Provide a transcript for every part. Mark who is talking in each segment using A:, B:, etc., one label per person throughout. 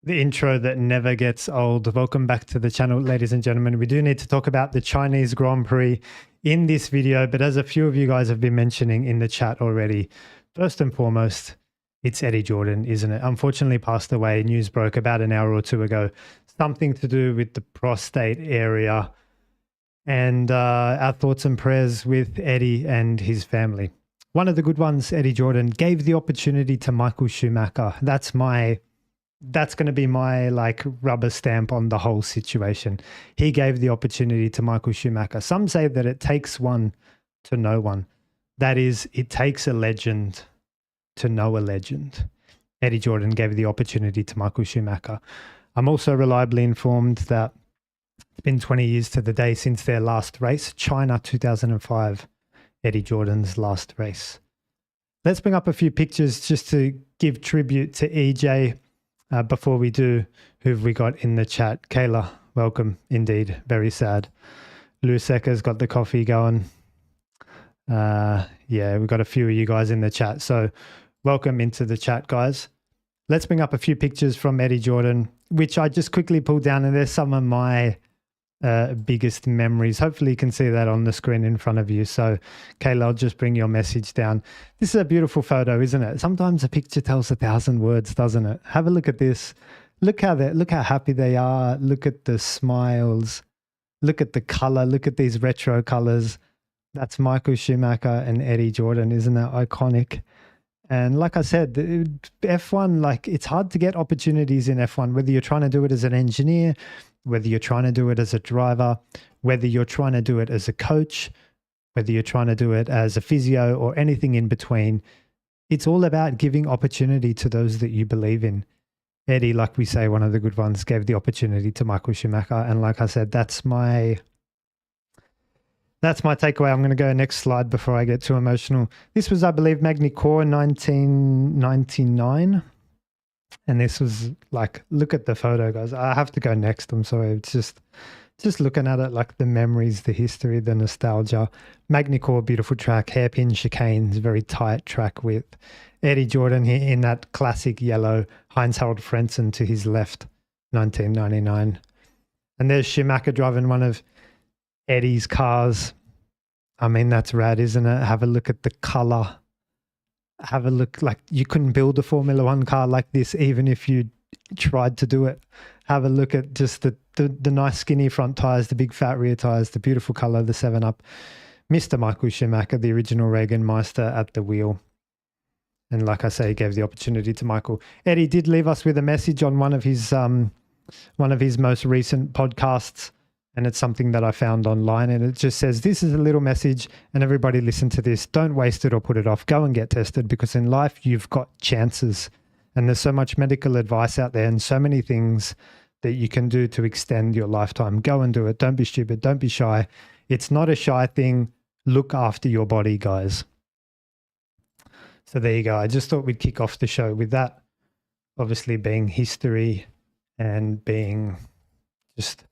A: The intro that never gets old. Welcome back to the channel, ladies and gentlemen. We do need to talk about the Chinese Grand Prix in this video, but as a few of you guys have been mentioning in the chat already, first and foremost, it's Eddie Jordan, isn't it? Unfortunately passed away. News broke about an hour or two ago. Something to do with the prostate area. And our thoughts and prayers with Eddie and his family. One of the good ones, Eddie Jordan, gave the opportunity to Michael Schumacher. That's going to be my like rubber stamp on the whole situation. He gave the opportunity to Michael Schumacher. Some say that it takes one to know one. That is, it takes a legend to know a legend. Eddie Jordan gave the opportunity to Michael Schumacher. I'm also reliably informed that it's been 20 years to the day since their last race, China 2005, Eddie Jordan's last race. Let's bring up a few pictures just to give tribute to EJ. Before we do, who've we got in the chat? Kayla, welcome. Indeed, very sad. Lou Secca's got the coffee going. Yeah, we've got a few of you guys in the chat. So welcome into the chat, guys. Let's bring up a few pictures from Eddie Jordan, which I just quickly pulled down, and there's some of my biggest memories. Hopefully you can see that on the screen in front of you. So Kayla, I'll just bring your message down. This is a beautiful photo, isn't it? Sometimes a picture tells 1,000 words, doesn't it? Have a look at this. Look how happy they are. Look at the smiles. Look at the color. Look at these retro colors. That's Michael Schumacher and Eddie Jordan. Isn't that iconic? And like I said, F1, like it's hard to get opportunities in F1, whether you're trying to do it as an engineer, whether you're trying to do it as a driver, whether you're trying to do it as a coach, whether you're trying to do it as a physio or anything in between. It's all about giving opportunity to those that you believe in. Eddie, like we say, one of the good ones, gave the opportunity to Michael Schumacher. And like I said, that's my takeaway. I'm going to go next slide before I get too emotional. This was, I believe, Mclaren 1999. And this was like, look at the photo, guys. I have to go next. I'm sorry. It's just looking at it, like the memories, the history, the nostalgia. Mclaren, beautiful track, hairpin chicanes, very tight track width. Eddie Jordan here in that classic yellow, Heinz-Harald Frentzen to his left, 1999. And there's Schumacher driving one of Eddie's cars. I mean, that's rad, isn't it? Have a look at the color. Have a look, like you couldn't build a Formula One car like this even if you tried to do it. Have a look at just the nice skinny front tires, the big fat rear tires, the beautiful color, the 7-Up. Mr. Michael Schumacher, the original Regan Meister at the wheel. And like I say, he gave the opportunity to Michael. Eddie did leave us with a message on one of his most recent podcasts. And it's something that I found online, and it just says, this is a little message, and everybody listen to this. Don't waste it or put it off. Go and get tested, because in life you've got chances, and there's so much medical advice out there and so many things that you can do to extend your lifetime. Go and do it. Don't be stupid. Don't be shy. It's not a shy thing. Look after your body, guys. So there you go. I just thought we'd kick off the show with that, obviously being history and being just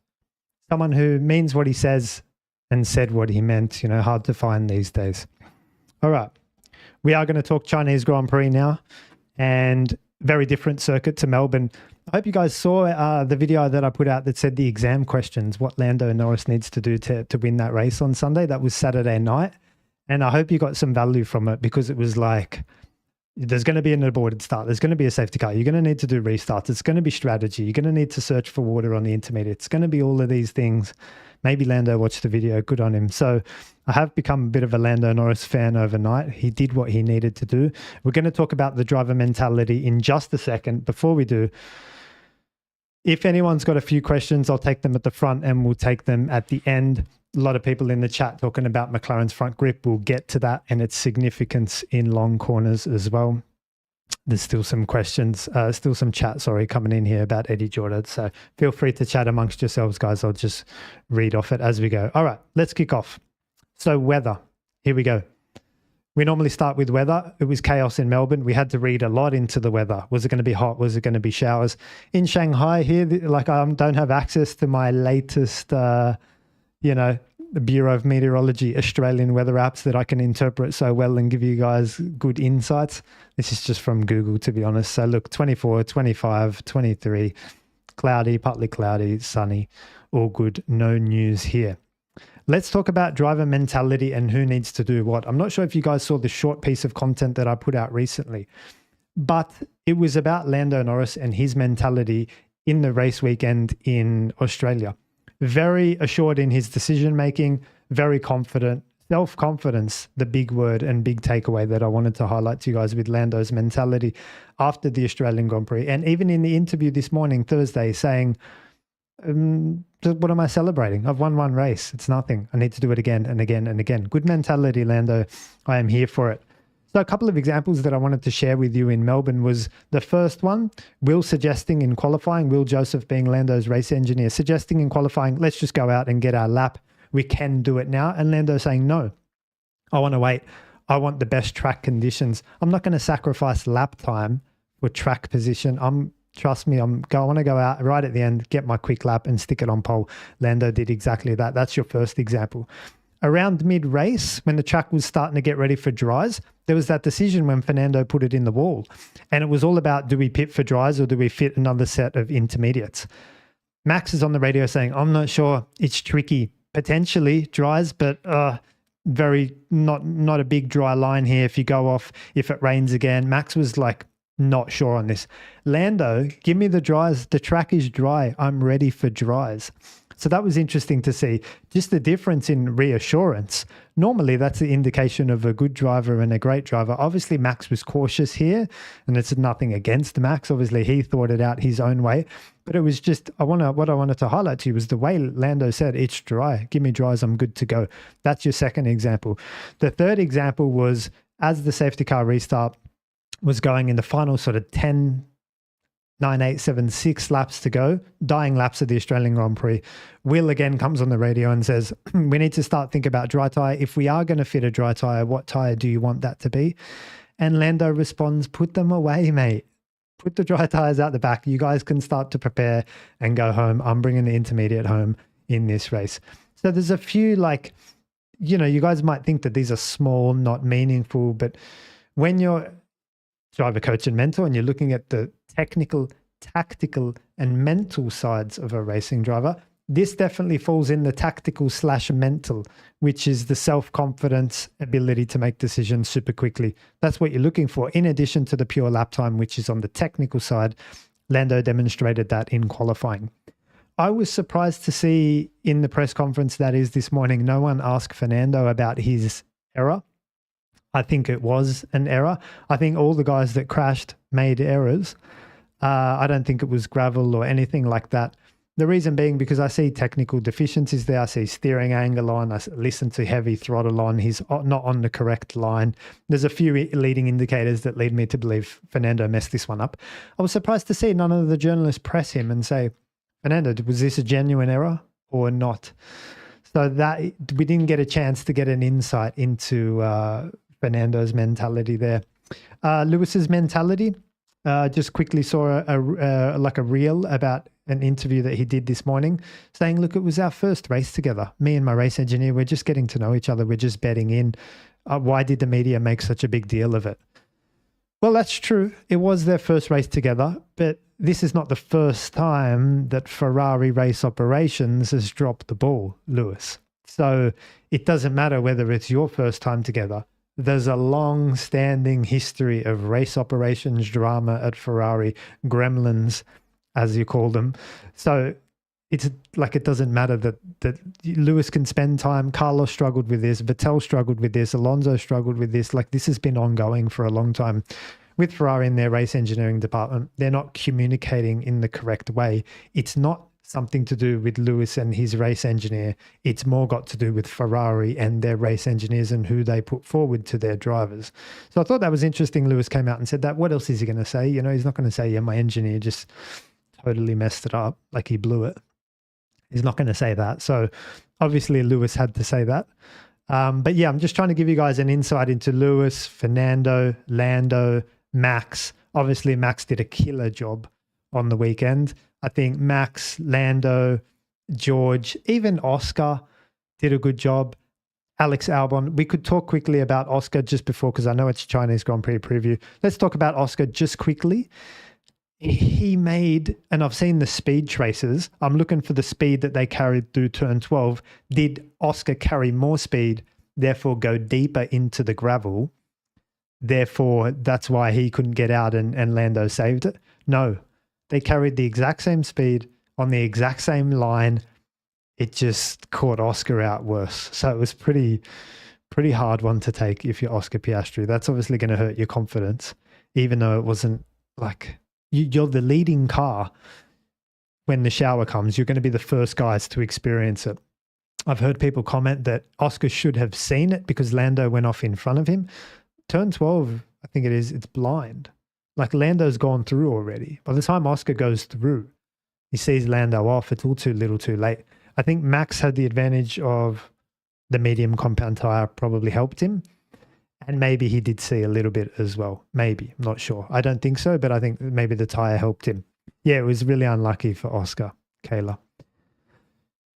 A: someone who means what he says and said what he meant, you know, hard to find these days. All right. We are going to talk Chinese Grand Prix now, and very different circuit to Melbourne. I hope you guys saw the video that I put out that said the exam questions, what Lando Norris needs to do to win that race on Sunday. That was Saturday night. And I hope you got some value from it, because it was like, there's going to be an aborted start. There's going to be a safety car. You're going to need to do restarts. It's going to be strategy. You're going to need to search for water on the intermediate. It's going to be all of these things. Maybe Lando watched the video. Good on him. So I have become a bit of a Lando Norris fan overnight. He did what he needed to do. We're going to talk about the driver mentality in just a second. Before we do, if anyone's got a few questions, I'll take them at the front and we'll take them at the end. A lot of people in the chat talking about McLaren's front grip. We'll get to that and its significance in long corners as well. There's still some questions, still some chat, coming in here about Eddie Jordan. So feel free to chat amongst yourselves, guys. I'll just read off it as we go. All right, let's kick off. So weather, here we go. We normally start with weather. It was chaos in Melbourne. We had to read a lot into the weather. Was it going to be hot? Was it going to be showers? In Shanghai here, like I don't have access to my latest the Bureau of Meteorology Australian weather apps that I can interpret so well and give you guys good insights. This is just from Google, to be honest. So look, 24, 25, 23, cloudy, partly cloudy, sunny, all good. No news here. Let's talk about driver mentality and who needs to do what. I'm not sure if you guys saw the short piece of content that I put out recently, but it was about Lando Norris and his mentality in the race weekend in Australia. Very assured in his decision-making, very confident, self-confidence, the big word and big takeaway that I wanted to highlight to you guys with Lando's mentality after the Australian Grand Prix. And even in the interview this morning, Thursday, saying, what am I celebrating? I've won one race. It's nothing. I need to do it again and again and again. Good mentality, Lando. I am here for it. So a couple of examples that I wanted to share with you in Melbourne was the first one, Will suggesting in qualifying, Will Joseph being Lando's race engineer, suggesting in qualifying, let's just go out and get our lap. We can do it now. And Lando saying, no, I want to wait. I want the best track conditions. I'm not going to sacrifice lap time for track position. Trust me, I want to go out right at the end, get my quick lap and stick it on pole. Lando did exactly that. That's your first example. Around mid-race, when the track was starting to get ready for dries, there was that decision when Fernando put it in the wall. And it was all about, do we pit for dries or do we fit another set of intermediates? Max is on the radio saying, I'm not sure, it's tricky. Potentially dries, but very not a big dry line here if you go off, if it rains again. Max was like, not sure on this. Lando, give me the dries. The track is dry. I'm ready for dries. So that was interesting to see. Just the difference in reassurance. Normally, that's the indication of a good driver and a great driver. Obviously, Max was cautious here, and it's nothing against Max. Obviously, he thought it out his own way. But it was just, what I wanted to highlight to you was the way Lando said, it's dry. Give me dries, I'm good to go. That's your second example. The third example was, as the safety car restart was going in the final sort of 10, 9, 8, 7, 6 laps to go, dying laps of the Australian Grand Prix. Will again comes on the radio and says, we need to start thinking about dry tyre. If we are going to fit a dry tyre, what tyre do you want that to be? And Lando responds, put them away, mate. Put the dry tyres out the back. You guys can start to prepare and go home. I'm bringing the intermediate home in this race. So there's a few you guys might think that these are small, not meaningful, but when you're driver, coach, and mentor, and you're looking at the technical, tactical, and mental sides of a racing driver, this definitely falls in the tactical/mental, which is the self-confidence, ability to make decisions super quickly. That's what you're looking for. In addition to the pure lap time, which is on the technical side, Lando demonstrated that in qualifying. I was surprised to see in the press conference that is this morning, no one asked Fernando about his error. I think it was an error. I think all the guys that crashed made errors. I don't think it was gravel or anything like that. The reason being because I see technical deficiencies there. I see steering angle on. I listen to heavy throttle on. He's not on the correct line. There's a few leading indicators that lead me to believe Fernando messed this one up. I was surprised to see none of the journalists press him and say, Fernando, was this a genuine error or not? So that we didn't get a chance to get an insight into Fernando's mentality there. Lewis's mentality, just quickly saw a reel about an interview that he did this morning saying, look, it was our first race together. Me and my race engineer, we're just getting to know each other. We're just betting in. Why did the media make such a big deal of it? Well, that's true. It was their first race together, but this is not the first time that Ferrari race operations has dropped the ball, Lewis. So it doesn't matter whether it's your first time together. There's a long-standing history of race operations drama at Ferrari, gremlins, as you call them. So it's like it doesn't matter that Lewis can spend time. Carlos struggled with this. Vettel struggled with this. Alonso struggled with this. Like this has been ongoing for a long time. With Ferrari in their race engineering department, they're not communicating in the correct way. It's not something to do with Lewis and his race engineer. It's more got to do with Ferrari and their race engineers and who they put forward to their drivers. So I thought that was interesting. Lewis came out and said that. What else is he going to say? You know, he's not going to say, yeah, my engineer just totally messed it up, like he blew it. He's not going to say that. So obviously Lewis had to say that. But yeah, I'm just trying to give you guys an insight into Lewis, Fernando, Lando, Max. Obviously Max did a killer job on the weekend. I think Max, Lando, George, even Oscar, did a good job. Alex Albon. We could talk quickly about Oscar just before, because I know it's Chinese Grand Prix preview. Let's talk about Oscar just quickly. He made, and I've seen the speed traces. I'm looking for the speed that they carried through turn 12. Did Oscar carry more speed, therefore go deeper into the gravel? Therefore, that's why he couldn't get out and Lando saved it? No, they carried the exact same speed on the exact same line. It just caught Oscar out worse. So it was pretty hard one to take if you're Oscar Piastri. That's obviously going to hurt your confidence, even though it wasn't like you're the leading car. When the shower comes, you're going to be the first guys to experience it. I've heard people comment that Oscar should have seen it because Lando went off in front of him. Turn 12, I think it is, it's blind. Like Lando's gone through already. By the time Oscar goes through, he sees Lando off. It's all too little too late. I think Max had the advantage of the medium compound tire, probably helped him. And maybe he did see a little bit as well. Maybe, I'm not sure. I don't think so, but I think maybe the tire helped him. Yeah, it was really unlucky for Oscar, Kayla.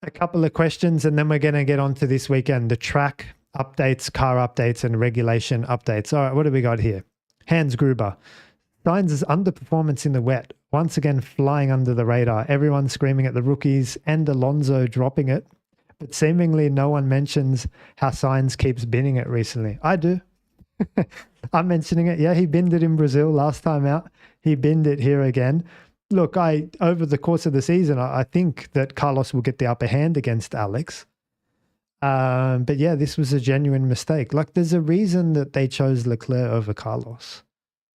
A: A couple of questions, and then we're going to get on to this weekend, the track updates, car updates, and regulation updates. All right, what do we got here? Hans Gruber. Sainz's underperformance in the wet, once again flying under the radar. Everyone screaming at the rookies and Alonso dropping it, but seemingly no one mentions how Sainz keeps binning it recently. I do. I'm mentioning it. Yeah, he binned it in Brazil last time out. He binned it here again. Look, over the course of the season, I think that Carlos will get the upper hand against Alex. But yeah, this was a genuine mistake. Like, there's a reason that they chose Leclerc over Carlos.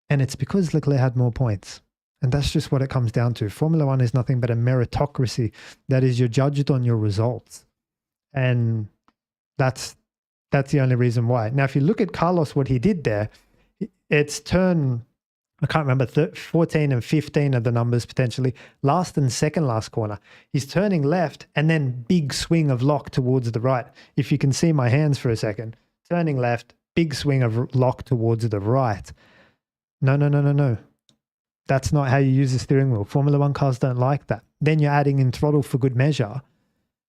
A: And it's because Leclerc had more points. And that's just what it comes down to. Formula One is nothing but a meritocracy. That is, you're judged on your results. And that's the only reason why. Now, if you look at Carlos, what he did there, it's turn, I can't remember, 14 and 15 are the numbers potentially. Last and second last corner. He's turning left and then big swing of lock towards the right. If you can see my hands for a second. Turning left, big swing of lock towards the right. No. That's not how you use the steering wheel. Formula One cars don't like that. Then you're adding in throttle for good measure.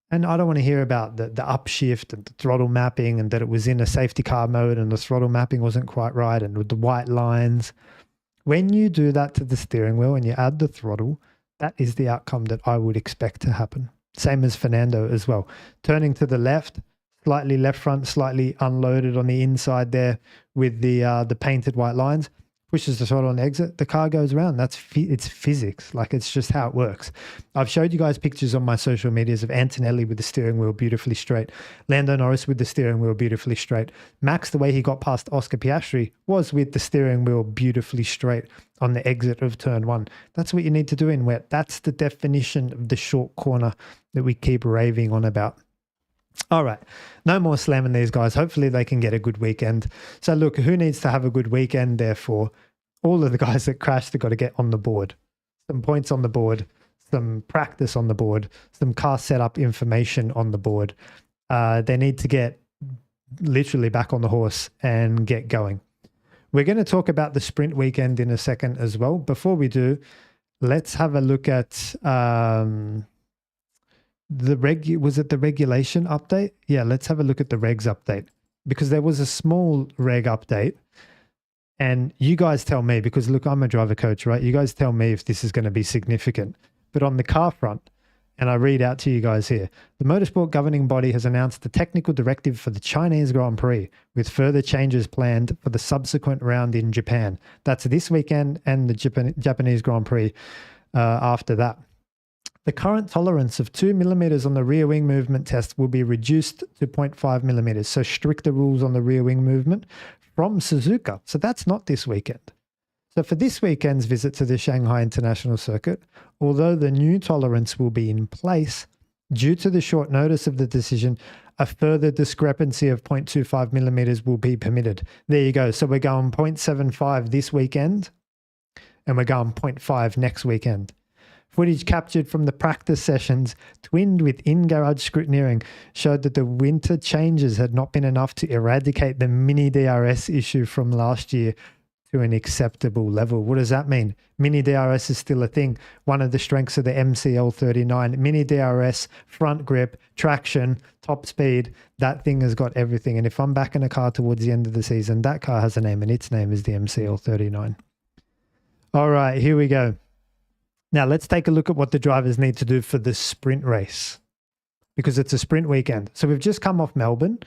A: And I don't want to hear about the upshift and the throttle mapping and that it was in a safety car mode and the throttle mapping wasn't quite right and with the white lines. When you do that to the steering wheel and you add the throttle, that is the outcome that I would expect to happen. Same as Fernando as well. Turning to the left, slightly left front, slightly unloaded on the inside there with the painted white lines. Pushes the throttle on the exit, the car goes around. It's physics. Like, it's just how it works. I've showed you guys pictures on my social medias of Antonelli with the steering wheel beautifully straight, Lando Norris with the steering wheel beautifully straight. Max, the way he got past Oscar Piastri was with the steering wheel beautifully straight on the exit of turn 1. That's what you need to do in wet. That's the definition of the short corner that we keep raving on about. All right, no more slamming these guys. Hopefully they can get a good weekend. So look, who needs to have a good weekend? Therefore, all of the guys that crashed have got to get on the board. Some points on the board, some practice on the board, some car setup information on the board. They need to get literally back on the horse and get going. We're going to talk about the sprint weekend in a second as well. Before we do, let's have a look at... was it the regulation update? Yeah, let's have a look at the regs update, because there was a small reg update, and you guys tell me, because look, I'm a driver coach, right? You guys tell me if this is going to be significant. But on the car front, and I read out to you guys here, the motorsport governing body has announced the technical directive for the Chinese Grand Prix, with further changes planned for the subsequent round in Japan. That's this weekend, and the Japanese Grand Prix after that. The current tolerance of 2 millimeters on the rear wing movement test will be reduced to 0.5 millimeters. So stricter rules on the rear wing movement from Suzuka. So that's not this weekend. So for this weekend's visit to the Shanghai International Circuit, although the new tolerance will be in place, due to the short notice of the decision, a further discrepancy of 0.25 millimeters will be permitted. There you go. So we're going 0.75 this weekend, and we're going 0.5 next weekend. Footage captured from the practice sessions, twinned with in-garage scrutineering, showed that the winter changes had not been enough to eradicate the mini DRS issue from last year. to an acceptable level. What does that mean? Mini DRS is still a thing. One of the strengths of the MCL39, mini DRS, front grip, traction, top speed, that thing has got everything. And if I'm backing a car towards the end of the season, that car has a name, and its name is the MCL39. All right, here we go. Now let's take a look at what the drivers need to do for the sprint race, because it's a sprint weekend. So we've just come off Melbourne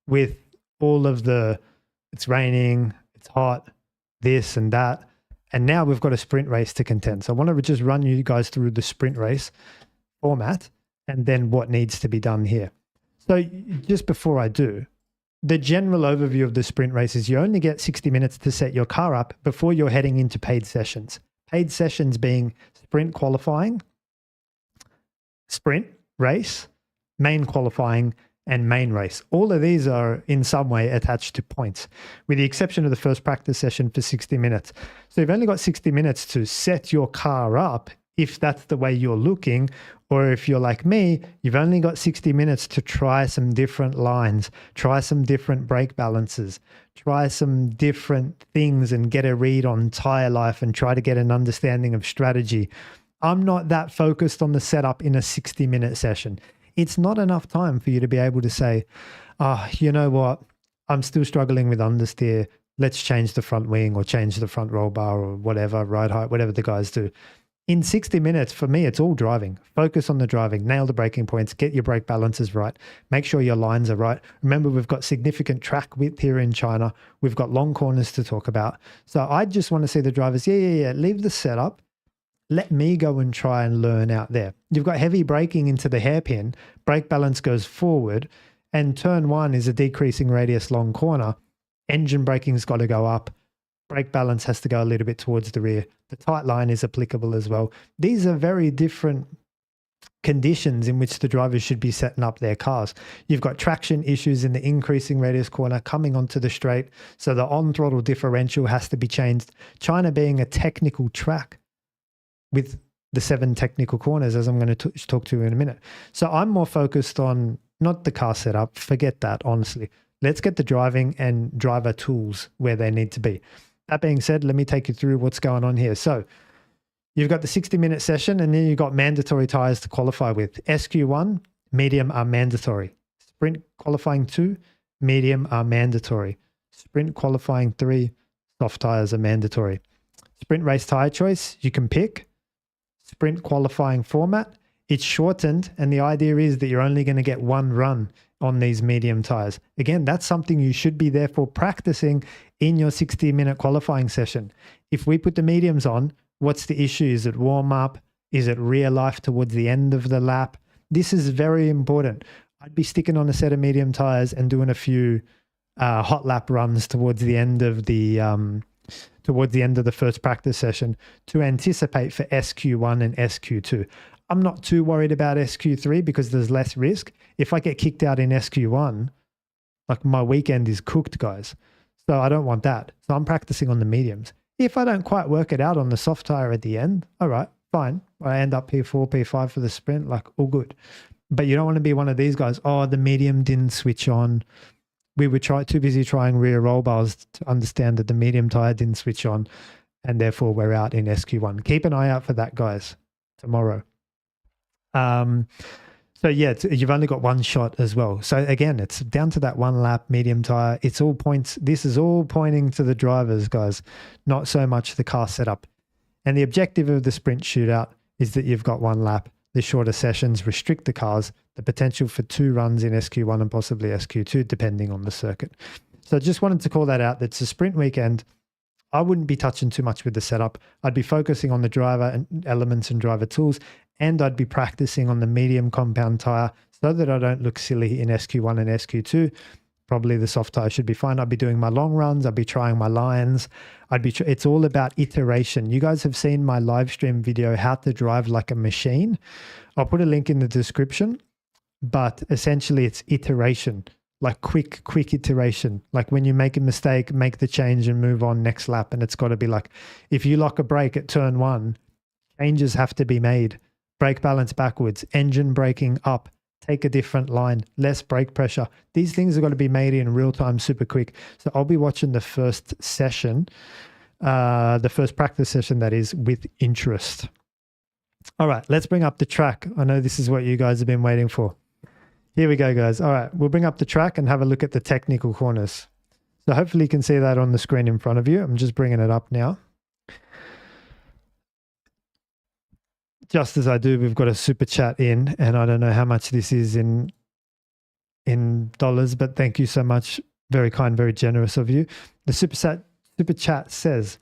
A: with all of the, it's raining, it's hot, this and that. And now we've got a sprint race to contend. So I want to just run you guys through the sprint race format and then what needs to be done here. So just before I do, the general overview of the sprint race is you only get 60 minutes to set your car up before you're heading into paid sessions. Paid sessions being sprint qualifying, sprint race, main qualifying, and main race. All of these are in some way attached to points, with the exception of the first practice session for 60 minutes. So you've only got 60 minutes to set your car up if that's the way you're looking, or if you're like me, you've only got 60 minutes to try some different lines, try some different brake balances, try some different things and get a read on tire life and try to get an understanding of strategy. I'm not that focused on the setup in a 60-minute session. It's not enough time for you to be able to say, oh, you know what? I'm still struggling with understeer. Let's change the front wing or change the front roll bar or whatever, ride height, whatever the guys do. In 60 minutes, for me, it's all driving. Focus on the driving, nail the braking points, get your brake balances right, make sure your lines are right. Remember, we've got significant track width here in China. We've got long corners to talk about. So I just want to see the drivers, leave the setup. Let me go and try and learn out there. You've got heavy braking into the hairpin, brake balance goes forward, and turn one is a decreasing radius long corner. Engine braking's got to go up. Brake balance has to go a little bit towards the rear. The tight line is applicable as well. These are very different conditions in which the drivers should be setting up their cars. You've got traction issues in the increasing radius corner coming onto the straight, so the on-throttle differential has to be changed. China being a technical track with the 7 technical corners, as I'm going to talk to you in a minute. So I'm more focused on not the car setup, forget that, honestly. Let's get the driving and driver tools where they need to be. That being said, let me take you through what's going on here. So you've got the 60-minute session, and then you've got mandatory tires to qualify with. SQ1, medium are mandatory. Sprint qualifying 2, medium are mandatory. Sprint qualifying 3, soft tires are mandatory. Sprint race tire choice, you can pick. Sprint qualifying format, it's shortened, and the idea is that you're only going to get one run on these medium tires. Again, that's something you should be therefore practicing in your 60-minute qualifying session. If we put the mediums on, what's the issue? Is it warm up? Is it rear life towards the end of the lap? This is very important. I'd be sticking on a set of medium tires and doing a few hot lap runs towards the end of the first practice session to anticipate for SQ1 and SQ2. I'm not too worried about SQ3 because there's less risk. If I get kicked out in SQ1, like my weekend is cooked, guys. So I don't want that. So I'm practicing on the mediums. If I don't quite work it out on the soft tire at the end, all right, fine. I end up P4, P5 for the sprint, like all good. But you don't want to be one of these guys, oh, the medium didn't switch on. We were too busy trying rear roll bars to understand that the medium tire didn't switch on, and therefore we're out in SQ1. Keep an eye out for that, guys, tomorrow. So yeah, you've only got one shot as well. So again, it's down to that one lap medium tire. It's all points. This is all pointing to the drivers, guys, not so much the car setup. And the objective of the sprint shootout is that you've got one lap. The shorter sessions restrict the cars, the potential for 2 runs in SQ1 and possibly SQ2, depending on the circuit. So I just wanted to call that out. That's a sprint weekend. I wouldn't be touching too much with the setup. I'd be focusing on the driver and elements and driver tools, and I'd be practicing on the medium compound tire so that I don't look silly in SQ1 and SQ2. Probably the soft tire should be fine. I'd be doing my long runs. I'd be trying my lines. It's all about iteration. You guys have seen my live stream video, how to drive like a machine. I'll put a link in the description, but essentially it's iteration, like quick iteration. Like when you make a mistake, make the change and move on next lap. And it's got to be like, if you lock a brake at turn 1, changes have to be made. Brake balance backwards, engine braking up, take a different line, less brake pressure. These things are going to be made in real time, super quick. So I'll be watching the first session The first practice session, that is, with interest. All right, let's bring up the track. I know this is what you guys have been waiting for. Here we go, guys. All right, we'll bring up the track and have a look at the technical corners. So hopefully you can see that on the screen in front of you. I'm just bringing it up now. Just as I do, we've got a super chat in, and I don't know how much this is in dollars, but thank you so much. Very kind, very generous of you. The super chat says,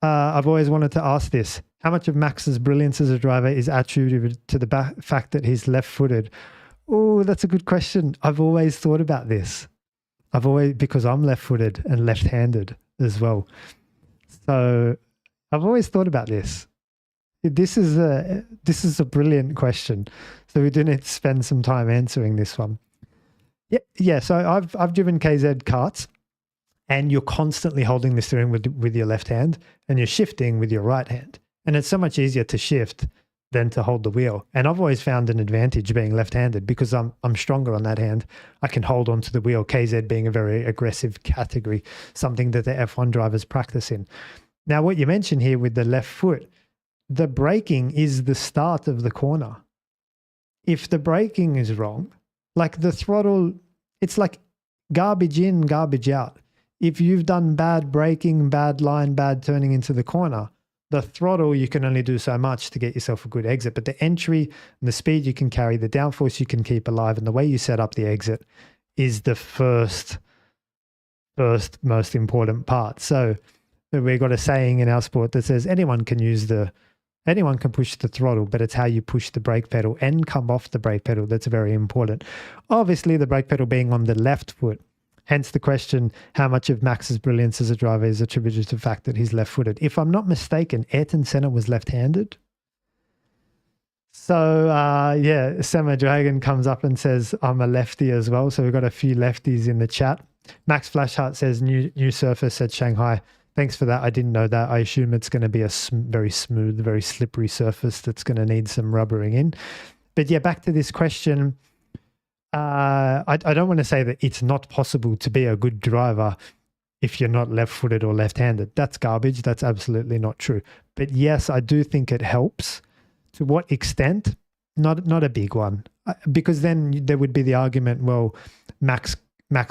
A: I've always wanted to ask this. How much of Max's brilliance as a driver is attributed to the fact that he's left-footed? Oh, that's a good question. I've always thought about this. Because I'm left-footed and left-handed as well. So I've always thought about this. This is a brilliant question. So we do need to spend some time answering this one. Yeah. So I've driven KZ karts, and you're constantly holding the steering with your left hand, and you're shifting with your right hand. And it's so much easier to shift than to hold the wheel. And I've always found an advantage being left-handed because I'm stronger on that hand. I can hold onto the wheel, KZ being a very aggressive category, something that the F1 drivers practice in. Now, what you mentioned here with the left foot, the braking is the start of the corner. If the braking is wrong, like the throttle, it's like garbage in, garbage out. If you've done bad braking, bad line, bad turning into the corner, the throttle, you can only do so much to get yourself a good exit. But the entry and the speed you can carry, the downforce you can keep alive, and the way you set up the exit is the first most important part. So we've got a saying in our sport that says anyone can push the throttle, but it's how you push the brake pedal and come off the brake pedal that's very important. Obviously, the brake pedal being on the left foot. Hence the question, how much of Max's brilliance as a driver is attributed to the fact that he's left-footed? If I'm not mistaken, Ayrton Senna was left-handed. So, yeah, Sema Dragon comes up and says, I'm a lefty as well. So we've got a few lefties in the chat. Max Flashheart says, new surface at Shanghai. Thanks for that. I didn't know that. I assume it's going to be a very smooth, very slippery surface that's going to need some rubbering in. But yeah, back to this question. I don't want to say that it's not possible to be a good driver if you're not left-footed or left-handed. That's garbage. That's absolutely not true. But yes, I do think it helps. To what extent? Not a big one. Because then there would be the argument, well, Max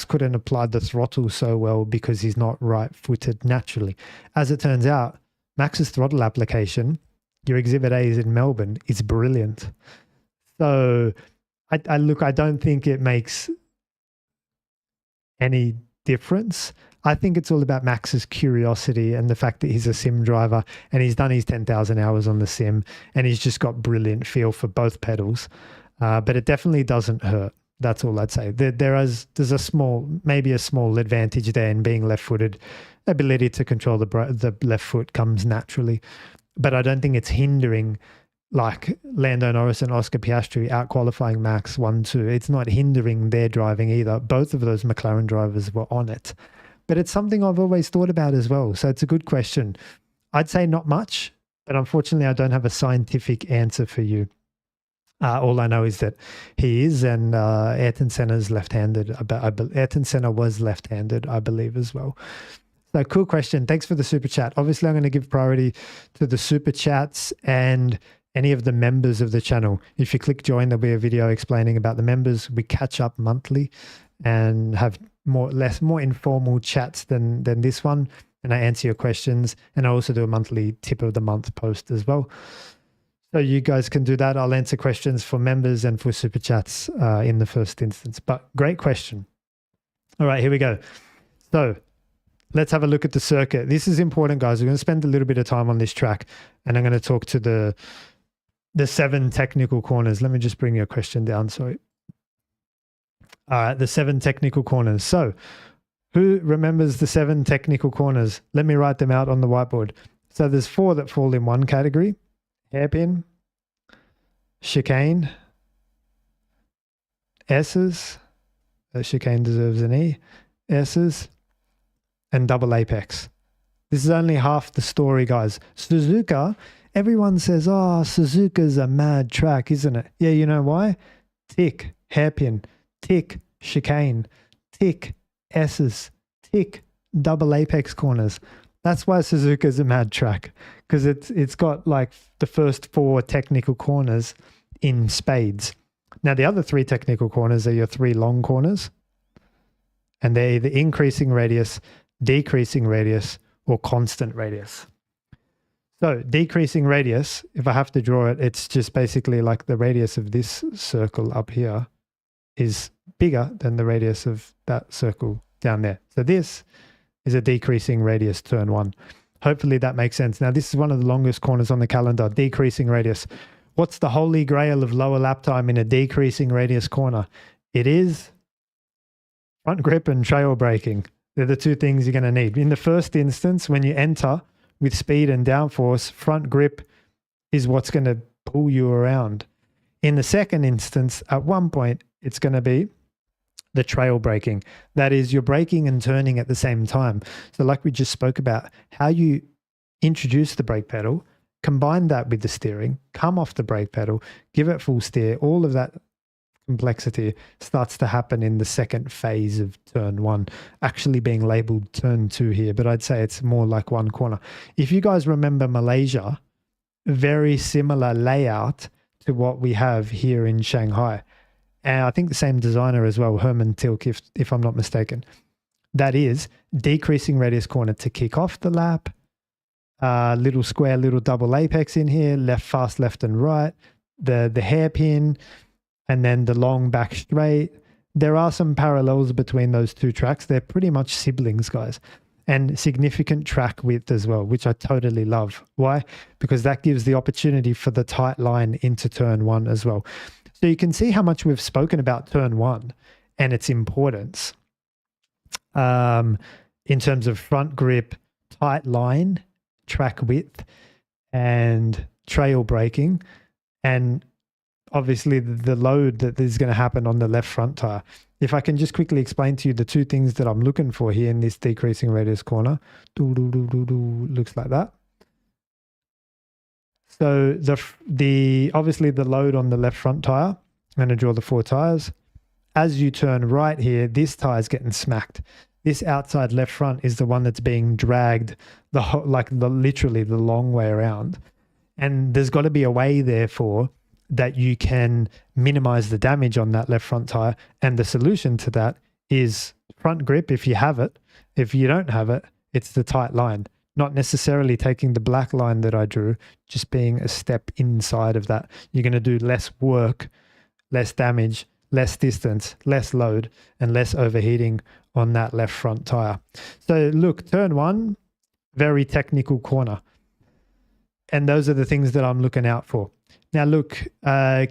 A: couldn't apply the throttle so well because he's not right-footed naturally. As it turns out, Max's throttle application, your Exhibit A is in Melbourne, is brilliant. So I don't think it makes any difference. I think it's all about Max's curiosity and the fact that he's a sim driver and he's done his 10,000 hours on the sim and he's just got brilliant feel for both pedals. But it definitely doesn't hurt. That's all I'd say. There's maybe a small advantage there in being left-footed. Ability to control the left foot comes naturally, but I don't think it's hindering. Like Lando Norris and Oscar Piastri out-qualifying Max 1-2. It's not hindering their driving either. Both of those McLaren drivers were on it. But it's something I've always thought about as well. So it's a good question. I'd say not much, but unfortunately I don't have a scientific answer for you. All I know is that he is, and Ayrton Senna's left-handed. Ayrton Senna was left-handed, I believe, as well. So cool question. Thanks for the super chat. Obviously, I'm going to give priority to the super chats and any of the members of the channel. If you click join, there'll be a video explaining about the members. We catch up monthly and have more informal chats than this one. And I answer your questions. And I also do a monthly tip of the month post as well. So you guys can do that. I'll answer questions for members and for super chats in the first instance. But great question. All right, here we go. So let's have a look at the circuit. This is important, guys. We're going to spend a little bit of time on this track, and I'm going to talk to the 7 technical corners. Let me just bring your question down. Sorry. All right, the 7 technical corners. So who remembers the 7 technical corners? Let me write them out on the whiteboard. So there's 4 that fall in one category: hairpin, chicane, S's, chicane deserves an E, S's, and double apex. This is only half the story, guys. Suzuka, everyone says, oh, Suzuka's a mad track, isn't it? Yeah, you know why? Tick, hairpin, tick, chicane, tick, S's, tick, double apex corners. That's why Suzuka's a mad track, because it's got like the first 4 technical corners in spades. Now the other 3 technical corners are your 3 long corners, and they're either increasing radius, decreasing radius, or constant radius. So decreasing radius, if I have to draw it, it's just basically like the radius of this circle up here is bigger than the radius of that circle down there. So this is a decreasing radius turn 1. Hopefully that makes sense. Now this is one of the longest corners on the calendar, decreasing radius. What's the holy grail of lower lap time in a decreasing radius corner? It is front grip and trail braking. They're the 2 things you're going to need. In the first instance, when you enter with speed and downforce, front grip is what's going to pull you around. In the second instance, at one point, it's going to be the trail braking. That is, you're braking and turning at the same time. So like we just spoke about, how you introduce the brake pedal, combine that with the steering, come off the brake pedal, give it full steer, all of that complexity starts to happen in the second phase of turn 1, actually being labeled turn 2 here, but I'd say it's more like one corner. If you guys remember Malaysia, very similar layout to what we have here in Shanghai. And I think the same designer as well, Herman Tilk, if I'm not mistaken. That is decreasing radius corner to kick off the lap, little square, little double apex in here, left fast, left and right, the hairpin, and then the long back straight. There are some parallels between those 2 tracks. They're pretty much siblings, guys, and significant track width as well, which I totally love. Why? Because that gives the opportunity for the tight line into turn 1 as well. So you can see how much we've spoken about turn 1 and its importance in terms of front grip, tight line, track width, and trail braking, and obviously the load that is going to happen on the left front tire. If I can just quickly explain to you the 2 things that I'm looking for here in this decreasing radius corner. Looks like that. So the obviously the load on the left front tire, I'm going to draw the 4 tires. As you turn right here, this tire is getting smacked. This outside left front is the one that's being dragged literally the long way around. And there's got to be a way, therefore, that you can minimize the damage on that left front tire. And the solution to that is front grip if you have it. If you don't have it, it's the tight line. Not necessarily taking the black line that I drew, just being a step inside of that. You're going to do less work, less damage, less distance, less load, and less overheating on that left front tire. So look, turn 1, very technical corner. And those are the things that I'm looking out for. Now look,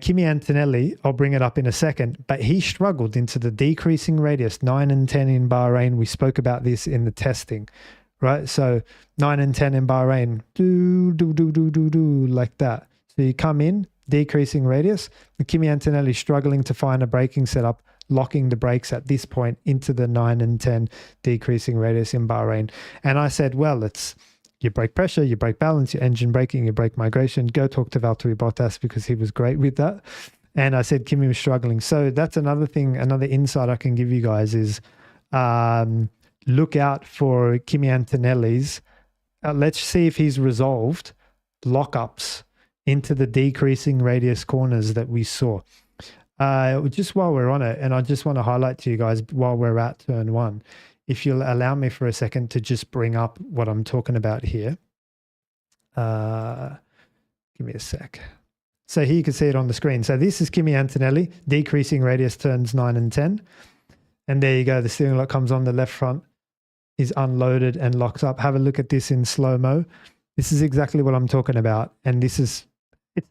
A: Kimi Antonelli, I'll bring it up in a second, but he struggled into the decreasing radius, 9 and 10 in Bahrain. We spoke about this in the testing, right? So 9 and 10 in Bahrain, like that. So you come in, decreasing radius, and Kimi Antonelli struggling to find a braking setup, locking the brakes at this point into the 9 and 10 decreasing radius in Bahrain. And I said, well, it's your brake pressure, your brake balance, your engine braking, your brake migration. Go talk to Valtteri Bottas because he was great with that. And I said Kimi was struggling. So that's another thing, another insight I can give you guys is look out for Kimi Antonelli's. Let's see if he's resolved lockups into the decreasing radius corners that we saw. Just while we're on it, and I just want to highlight to you guys while we're at turn 1, if you'll allow me for a second to just bring up what I'm talking about here. Give me a sec. So here you can see it on the screen. So this is Kimi Antonelli, decreasing radius turns 9 and 10. And there you go. The steering lock comes on the left front, is unloaded and locks up. Have a look at this in slow-mo. This is exactly what I'm talking about. And it's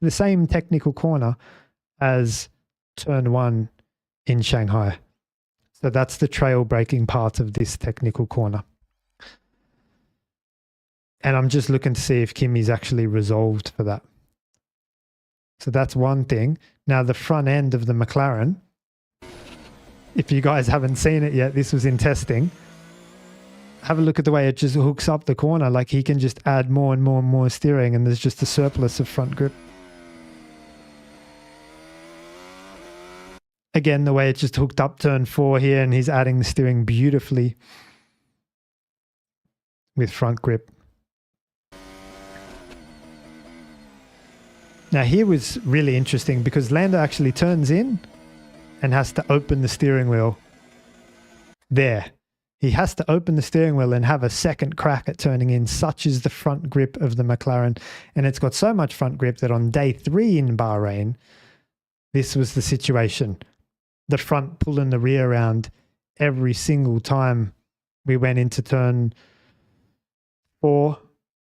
A: the same technical corner as turn 1 in Shanghai. So that's the trail braking part of this technical corner. And I'm just looking to see if Kimi's actually resolved for that. So that's one thing. Now the front end of the Mclaren, if you guys haven't seen it yet, this was in testing. Have a look at the way it just hooks up the corner. Like he can just add more and more and more steering and there's just a surplus of front grip. Again, the way it just hooked up turn 4 here and he's adding the steering beautifully. with front grip. Now here was really interesting because Lando actually turns in and has to open the steering wheel there. He has to open the steering wheel and have a second crack at turning in. Such is the front grip of the McLaren. And it's got so much front grip that on day 3 in Bahrain, this was the situation. The front pulling the rear around every single time we went into turn 4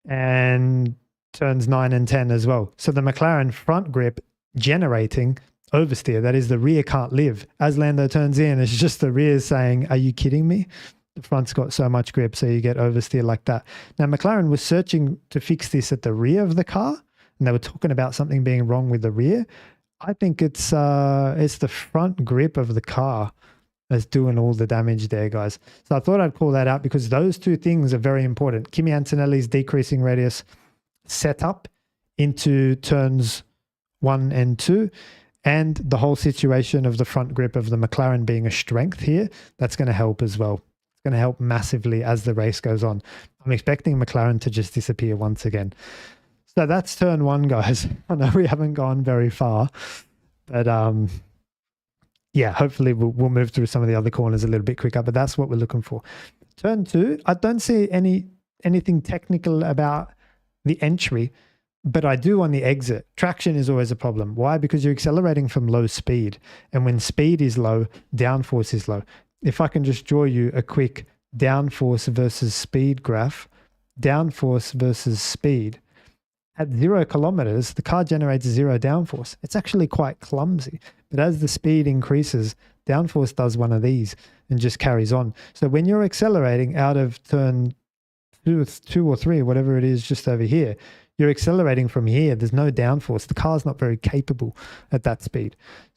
A: and turns 9 and 10 as well. So the McLaren front grip generating oversteer. That is, the rear can't live. As Lando turns in, it's just the rear saying, are you kidding me? The front's got so much grip, so you get oversteer like that. Now, McLaren was searching to fix this at the rear of the car, and they were talking about something being wrong with the rear. I think it's the front grip of the car that's doing all the damage there, guys. So I thought I'd call that out because those two things are very important. Kimi Antonelli's decreasing radius setup into turns 1 and 2, and the whole situation of the front grip of the McLaren being a strength here, that's going to help as well. It's going to help massively as the race goes on. I'm expecting McLaren to just disappear once again. So that's turn 1, guys. I know we haven't gone very far, but yeah, hopefully we'll move through some of the other corners a little bit quicker, but that's what we're looking for. Turn 2, I don't see anything technical about the entry, but I do on the exit. Traction is always a problem. Why? Because you're accelerating from low speed, and when speed is low, downforce is low. If I can just draw you a quick downforce versus speed graph, downforce versus speed. At 0 kilometers, the car generates 0 downforce. It's actually quite clumsy. But as the speed increases, downforce does one of these and just carries on. So when you're accelerating out of turn 2 or 3, whatever it is just over here, you're accelerating from here. There's no downforce. The car's not very capable at that speed.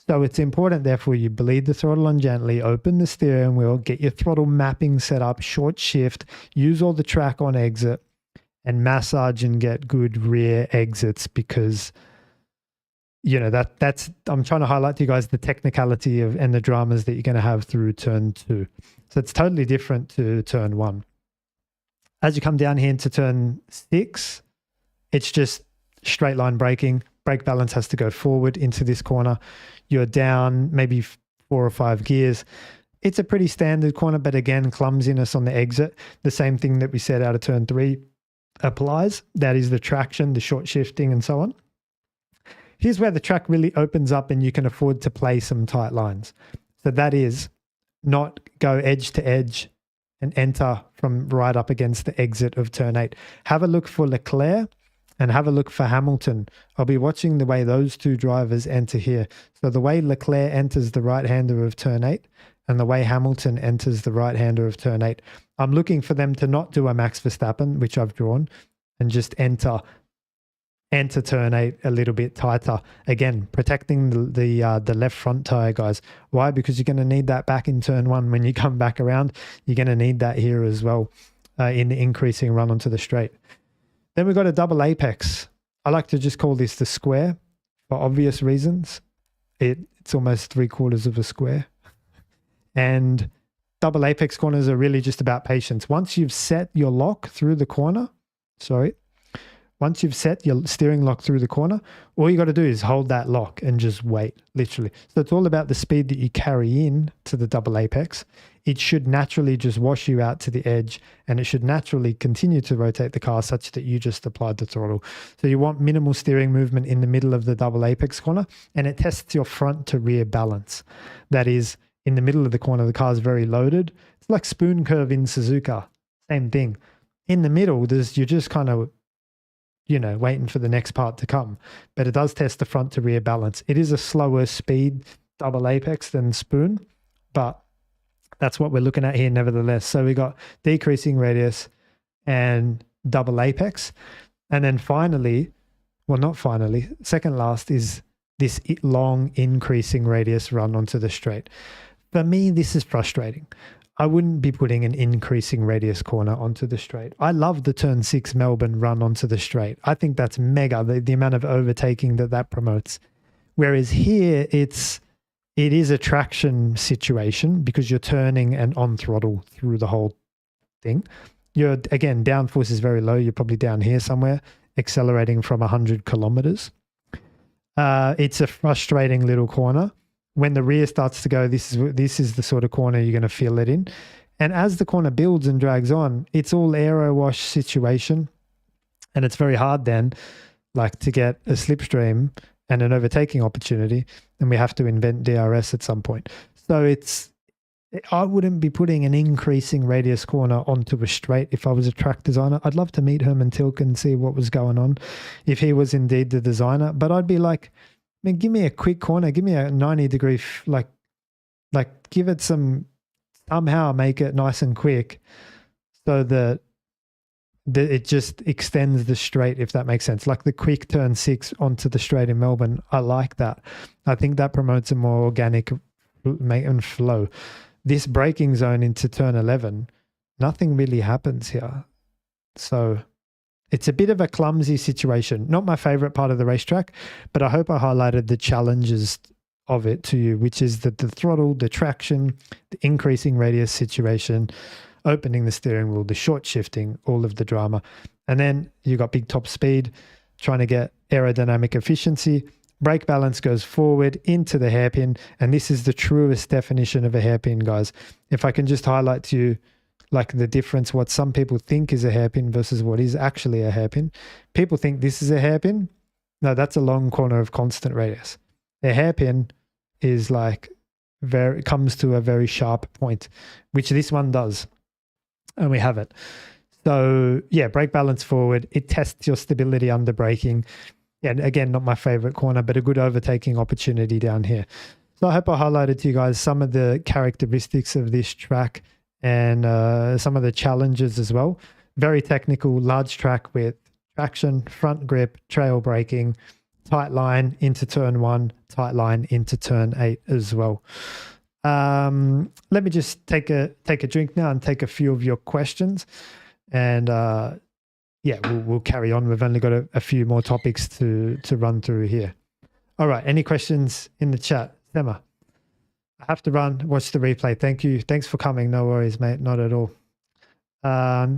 A: So it's important, therefore, you bleed the throttle on gently, open the steering wheel, get your throttle mapping set up, short shift, use all the track on exit, and massage and get good rear exits, because you know that's I'm trying to highlight to you guys the technicality of and the dramas that you're going to have through turn 2. So it's totally different to turn 1. As you come down here into turn 6, it's just straight line braking. Brake balance has to go forward into this corner. You're down maybe 4 or 5 gears. It's a pretty standard corner, but again, clumsiness on the exit. The same thing that we said out of turn 3 applies. That is the traction, the short shifting, and so on. Here's where the track really opens up and you can afford to play some tight lines. So that is not go edge to edge and enter from right up against the exit of turn 8. Have a look for Leclerc and have a look for Hamilton. I'll be watching the way those two drivers enter here. So the way Leclerc enters the right-hander of turn 8 and the way Hamilton enters the right-hander of turn 8. I'm looking for them to not do a Max Verstappen, which I've drawn, and just enter turn 8 a little bit tighter. Again, protecting the left front tire, guys. Why? Because you're going to need that back in turn 1 when you come back around. You're going to need that here as well in the increasing run onto the straight. Then we've got a double apex. I like to just call this the square for obvious reasons. It's almost 3/4 of a square. And double apex corners are really just about patience. Once you've set your lock through the corner, once you've set your steering lock through the corner, all you got to do is hold that lock and just wait, literally. So it's all about the speed that you carry in to the double apex. It should naturally just wash you out to the edge, and it should naturally continue to rotate the car such that you just applied the throttle. So you want minimal steering movement in the middle of the double apex corner, and it tests your front to rear balance. That is, in the middle of the corner, the car is very loaded. It's like spoon curve in Suzuka. Same thing. In the middle, you're just kind of, waiting for the next part to come. But it does test the front to rear balance. It is a slower speed double apex than spoon, but that's what we're looking at here nevertheless. So we got decreasing radius and double apex. And then finally, second last is this long increasing radius run onto the straight. For me, this is frustrating. I wouldn't be putting an increasing radius corner onto the straight. I love the turn 6 Melbourne run onto the straight. I think that's mega, the amount of overtaking that promotes. Whereas here, it is a traction situation because you're turning and on throttle through the whole thing. Your, again, downforce is very low. You're probably down here somewhere, accelerating from 100 kilometers. It's a frustrating little corner. When the rear starts to go, this is the sort of corner you're going to feel it in. And as the corner builds and drags on, it's all aero wash situation. And it's very hard then, like, to get a slipstream and an overtaking opportunity. And we have to invent DRS at some point. So I wouldn't be putting an increasing radius corner onto a straight if I was a track designer. I'd love to meet Herman Tilke and see what was going on if he was indeed the designer. But I'd be like, man, give me a quick corner. Give me a 90-degree, like give it somehow make it nice and quick so that it just extends the straight, if that makes sense. Like the quick turn 6 onto the straight in Melbourne. I like that. I think that promotes a more organic and flow. This braking zone into turn 11, nothing really happens here. So it's a bit of a clumsy situation. Not my favorite part of the racetrack, but I hope I highlighted the challenges of it to you, which is that the throttle, the traction, the increasing radius situation, opening the steering wheel, the short shifting, all of the drama. And then you got big top speed, trying to get aerodynamic efficiency. Brake balance goes forward into the hairpin, and this is the truest definition of a hairpin, guys. If I can just highlight to you like the difference, what some people think is a hairpin versus what is actually a hairpin. People think this is a hairpin. No, that's a long corner of constant radius. A hairpin is like comes to a very sharp point, which this one does, and we have it. So yeah, brake balance forward. It tests your stability under braking. And again, not my favorite corner, but a good overtaking opportunity down here. So I hope I highlighted to you guys some of the characteristics of this track and some of the challenges as well. Very technical, large track with traction, front grip, trail braking, tight line into turn 1, tight line into turn 8 as well. Let me just take a drink now and take a few of your questions. And yeah, we'll carry on. We've only got a few more topics to run through here. All right. Any questions in the chat? Emma, I have to run. Watch the replay. Thank you. Thanks for coming. No worries, mate. Not at all.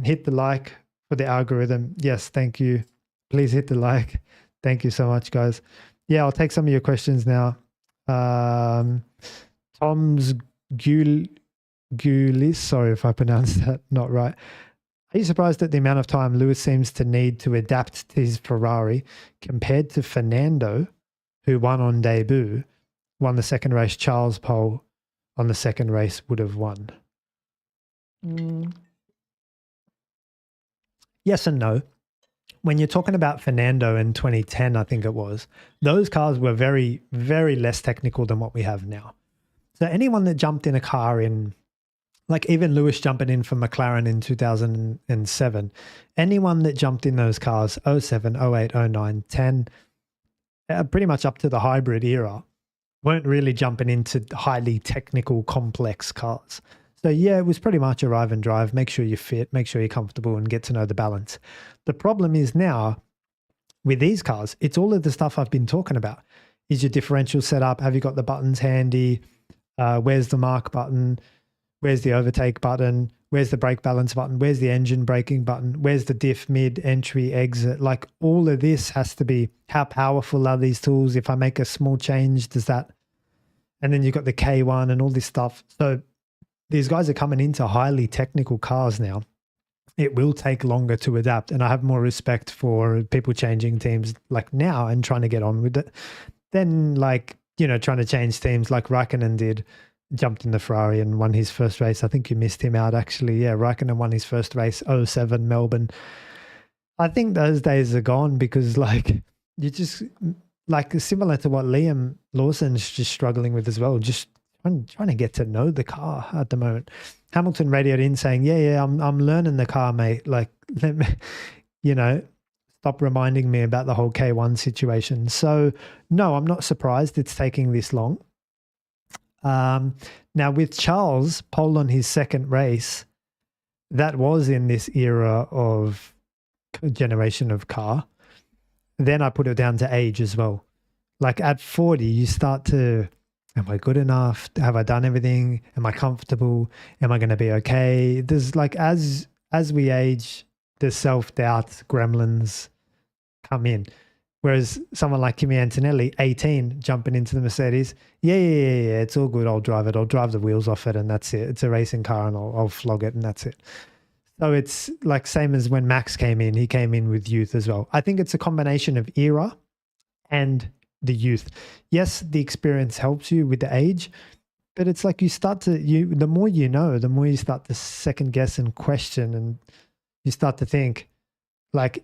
A: Hit the like for the algorithm. Yes, thank you. Please hit the like. Thank you so much, guys. Yeah, I'll take some of your questions now. Tom's Gulis, sorry if I pronounced that not right. Are you surprised at the amount of time Lewis seems to need to adapt to his Ferrari compared to Fernando, who won on debut, won the second race? Charles pole on the second race would have won. Yes and no. When you're talking about Fernando in 2010, I think it was, those cars were very, very less technical than what we have now. So anyone that jumped in a car in, like even Lewis jumping in for Mclaren in 2007, anyone that jumped in those cars, 07, 08, 09, 10, pretty much up to the hybrid era, weren't really jumping into highly technical, complex cars. So yeah, it was pretty much arrive and drive, make sure you're fit, make sure you're comfortable and get to know the balance. The problem is now with these cars, it's all of the stuff I've been talking about. Is your differential set up? Have you got the buttons handy? Where's the mark button? Where's the overtake button? Where's the brake balance button? Where's the engine braking button? Where's the diff, mid, entry, exit? Like all of this has to be, how powerful are these tools? If I make a small change, does that? And then you've got the K1 and all this stuff. So these guys are coming into highly technical cars now. It will take longer to adapt. And I have more respect for people changing teams like now and trying to get on with it than like, you know, trying to change teams like Raikkonen did, jumped in the Ferrari and won his first race. I think you missed him out actually. Yeah, Raikkonen won his first race, 07 Melbourne. I think those days are gone because like you just like similar to what Liam Lawson's just struggling with as well, just trying to get to know the car at the moment. Hamilton radioed in saying, yeah, I'm learning the car, mate. Like, let me, you know, stop reminding me about the whole K1 situation. So no, I'm not surprised it's taking this long. Now with Charles, pole on his second race, that was in this era of generation of car. Then I put it down to age as well. Like at 40, you start to, am I good enough? Have I done everything? Am I comfortable? Am I going to be okay? There's like, as as we age, the self-doubt gremlins come in. Whereas someone like Kimi Antonelli, 18, jumping into the Mercedes, yeah, it's all good. I'll drive it. I'll drive the wheels off it and that's it. It's a racing car and I'll flog it and that's it. So it's like same as when Max came in. He came in with youth as well. I think it's a combination of era and the youth. Yes, the experience helps you with the age, but it's like the more you know, the more you start to second guess and question, and you start to think like,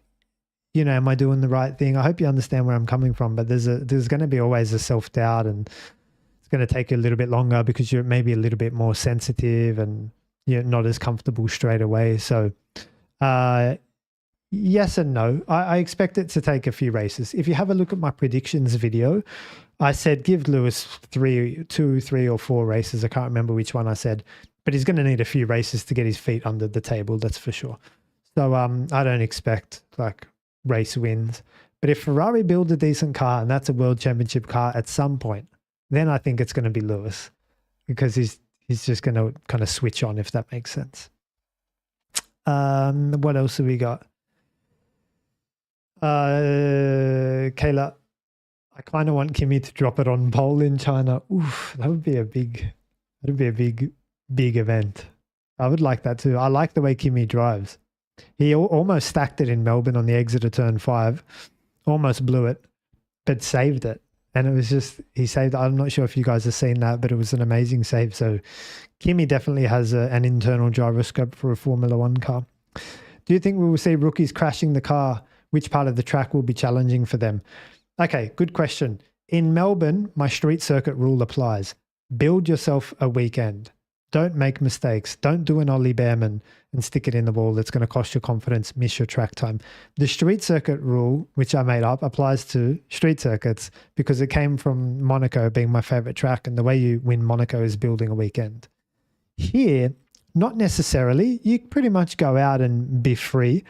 A: you know, am I doing the right thing? I hope you understand where I'm coming from, but there's going to be always a self-doubt, and it's going to take you a little bit longer because you're maybe a little bit more sensitive and you're not as comfortable straight away. So yes and no. I expect it to take a few races. If you have a look at my predictions video, I said give Lewis 2, 3 or 4 races. I can't remember which one I said, but he's going to need a few races to get his feet under the table. That's for sure. So I don't expect like race wins, but if Ferrari builds a decent car and that's a world championship car at some point, then I think it's going to be Lewis, because he's just going to kind of switch on, if that makes sense. What else have we got? Kayla, I kind of want Kimi to drop it on pole in China. Oof, that would be a big event. I would like that too. I like the way Kimi drives. He almost stacked it in Melbourne on the exit of turn 5, almost blew it, but saved it. And it was just, he saved it. I'm not sure if you guys have seen that, but it was an amazing save. So Kimi definitely has an internal gyroscope for a Formula One car. Do you think we will see rookies crashing the car? Which part of the track will be challenging for them? Okay, good question. In Melbourne, my street circuit rule applies. Build yourself a weekend. Don't make mistakes. Don't do an Ollie Behrman and stick it in the wall. That's going to cost you confidence, miss your track time. The street circuit rule, which I made up, applies to street circuits because it came from Monaco being my favorite track, and the way you win Monaco is building a weekend. Here, not necessarily. You pretty much go out and be free.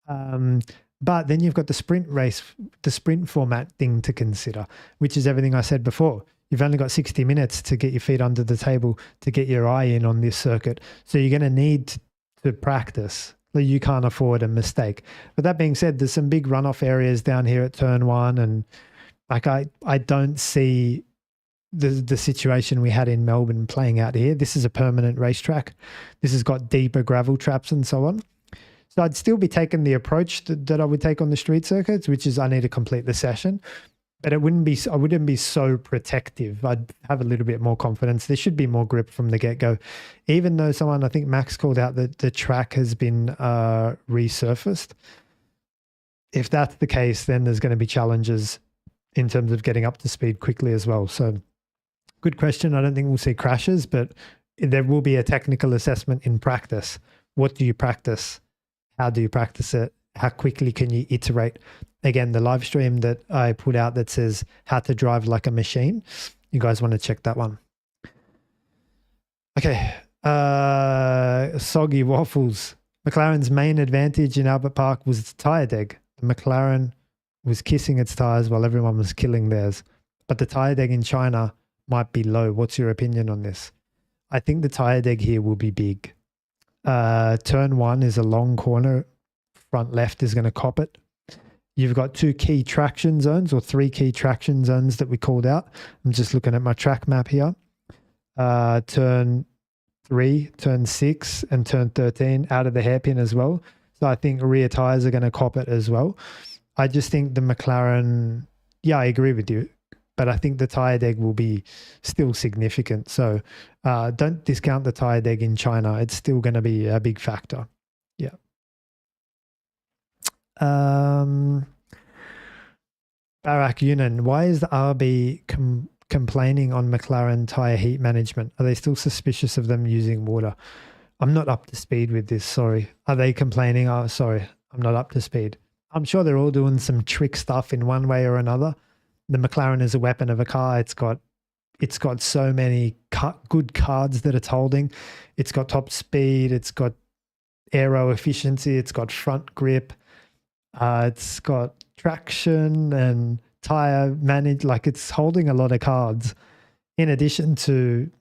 A: But then you've got the sprint race, the sprint format thing to consider, which is everything I said before. You've only got 60 minutes to get your feet under the table, to get your eye in on this circuit. So you're going to need to practice. You can't afford a mistake. But that being said, there's some big runoff areas down here at turn 1. And like I don't see the situation we had in Melbourne playing out here. This is a permanent racetrack. This has got deeper gravel traps and so on. So I'd still be taking the approach that I would take on the street circuits, which is I need to complete the session. But I wouldn't be so protective. I'd have a little bit more confidence. There should be more grip from the get-go. Even though I think Max called out that the track has been resurfaced. If that's the case, then there's going to be challenges in terms of getting up to speed quickly as well. So good question. I don't think we'll see crashes, but there will be a technical assessment in practice. What do you practice? How do you practice it? How quickly can you iterate? Again, the live stream that I put out that says how to drive like a machine. You guys want to check that one. Okay. Soggy waffles. McLaren's main advantage in Albert Park was its tyre deg. The McLaren was kissing its tyres while everyone was killing theirs. But the tyre deg in China might be low. What's your opinion on this? I think the tyre deg here will be big. Turn 1 is a long corner. Front left is going to cop it. You've got 2 key traction zones or 3 key traction zones that we called out. I'm just looking at my track map here. Turn 3, turn 6, and turn 13 out of the hairpin as well. So I think rear tires are going to cop it as well. I just think the McLaren, yeah, I agree with you, but I think the tyre deg will be still significant. So don't discount the tyre deg in China. It's still going to be a big factor. Yeah. Barak Yunan, why is the RB complaining on McLaren tyre heat management? Are they still suspicious of them using water? I'm not up to speed with this, sorry. Are they complaining? Oh, sorry, I'm not up to speed. I'm sure they're all doing some trick stuff in one way or another. The McLaren is a weapon of a car. It's got so many good cards that it's holding. It's got top speed. It's got aero efficiency. It's got front grip. It's got traction and tire manage. Like it's holding a lot of cards in addition to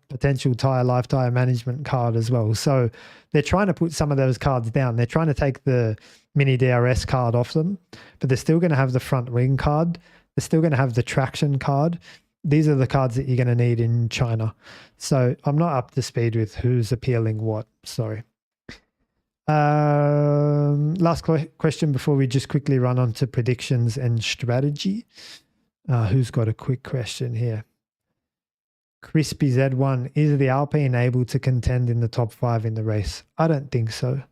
A: potential Tyre Life Tyre Management card as well. So they're trying to put some of those cards down. They're trying to take the mini DRS card off them, but they're still going to have the front wing card. They're still going to have the traction card. These are the cards that you're going to need in China. So I'm not up to speed with who's appealing what. Sorry. Last question before we just quickly run on to predictions and strategy. Who's got a quick question here? Crispy Z1, is the Alpine able to contend in the top 5 in the race? I don't think so.